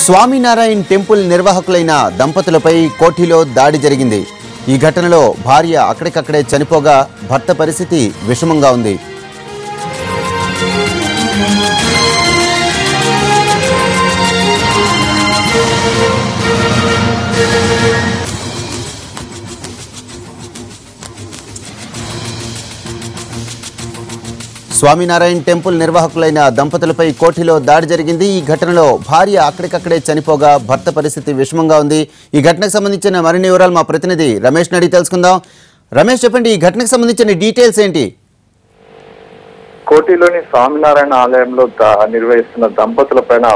Swaminarayan temple నిర్వాహకులైన దంపతులపై కోఠిలో దాడి జరిగింది. ఈ ఘటనలో భార్య అక్కడికక్కడే చనిపోగా భర్త పరిస్థితి విషమంగా ఉంది. స్వామినారాయణ టెంపుల్ నిర్వాహకులైన దంపతులపై కోఠిలో దాడి జరిగింది. ఈ ఘటనలో భార్య అక్కడికక్కడే చనిపోగా భర్త పరిస్థితి విషమంగా ఉంది. ఈ ఘటనకు సంబంధించిన మరిన్ని వివరాలు మా ప్రతినిధి రమేష్ అడిగి తెలుసుకుందాం. రమేష్, చెప్పండి, ఈ ఘటనకు సంబంధించిన డీటెయిల్స్ ఏంటి? కోటిలోని స్వామినారాయణ ఆలయంలో నిర్వహిస్తున్న దంపతుల పైన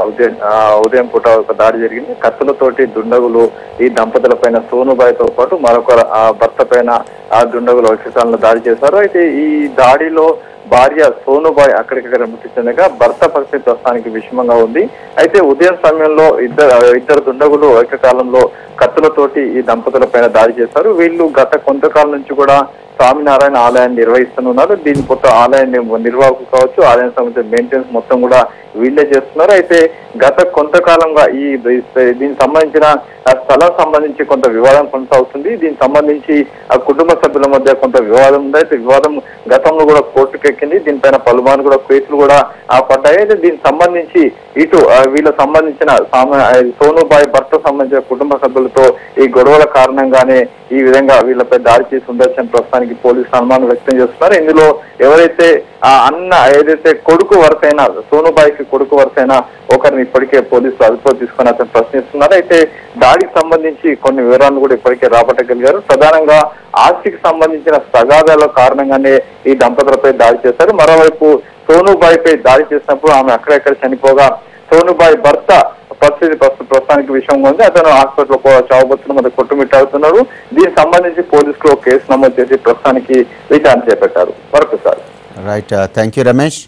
ఉదయం పూట ఒక దాడి జరిగింది. కత్తులతోటి దుండగులు ఈ దంపతుల పైన సోనుబాయితో పాటు మరొక భర్త పైన ఆ దుండగులు వచ్చేసాలను దాడి చేశారు. అయితే ఈ దాడిలో భార్య సోనుబాయ్ అక్కడికక్కడ మృతి చెందగా భర్త పరిస్థితి ప్రస్తుతానికి విషమంగా ఉంది. అయితే ఉదయం సమయంలో ఇద్దరు దుండగులు ఏకకాలంలో కత్తులతోటి ఈ దంపతుల పైన దాడి చేశారు. వీళ్ళు గత కొంతకాలం నుంచి కూడా స్వామినారాయణ ఆలయాన్ని నిర్వహిస్తున్నారు. దీని కొత్త ఆలయాన్ని నిర్వాహకులు కావచ్చు, ఆలయం సంబంధించిన మెయింటెనెన్స్ మొత్తం కూడా వీళ్ళే చేస్తున్నారు. అయితే గత కొంతకాలంగా దీనికి సంబంధించిన స్థలం సంబంధించి కొంత వివాదం కొనసాగుతుంది. దీనికి సంబంధించి ఆ కుటుంబ సభ్యుల మధ్య కొంత వివాదం ఉంది. అయితే వివాదం గతంలో కూడా కోర్టుకు ఎక్కింది. దీనిపైన పలుమార్లు కూడా కేసులు కూడా పడ్డాయి. అయితే దీనికి సంబంధించి ఇటు వీళ్ళకి సంబంధించిన సోనుబాయ్ భర్త సంబంధించిన కుటుంబ సభ్యులతో ఈ గొడవల కారణంగానే ఈ విధంగా వీళ్ళపై దాడి చేసి ఉండొచ్చని ప్రస్తుతానికి పోలీసులు అనుమానం వ్యక్తం చేస్తున్నారు. ఇందులో ఎవరైతే ఏదైతే కొడుకు వరుసైనా సోనుబాయికి కొడుకు వరుసైనా ఒకరిని ఇప్పటికే పోలీసులు అదుపులో తీసుకొని అతను ప్రశ్నిస్తున్నారు. అయితే దాడికి సంబంధించి కొన్ని వివరాలను కూడా ఇప్పటికే రాబట్టగలిగారు. ప్రధానంగా ఆస్తికి సంబంధించిన తగాదాల కారణంగానే ఈ దంపతులపై దాడి చేశారు. మరోవైపు సోనుబాయిపై దాడి చేసినప్పుడు ఆమె అక్కడెక్కడ చనిపోగా సోనుబాయి భర్త పరిస్థితి ప్రస్తుతానికి విషయంగా ఉంది. అతను హాస్పిటల్లో చావబోతున్న మధ్య కొట్టుమిట్టాడుతున్నారు. దీనికి సంబంధించి పోలీసులు కేసు నమోదు చేసి ప్రస్తుతానికి విచారణ చేపట్టారు. వరకు sir. Right, thank you Ramesh.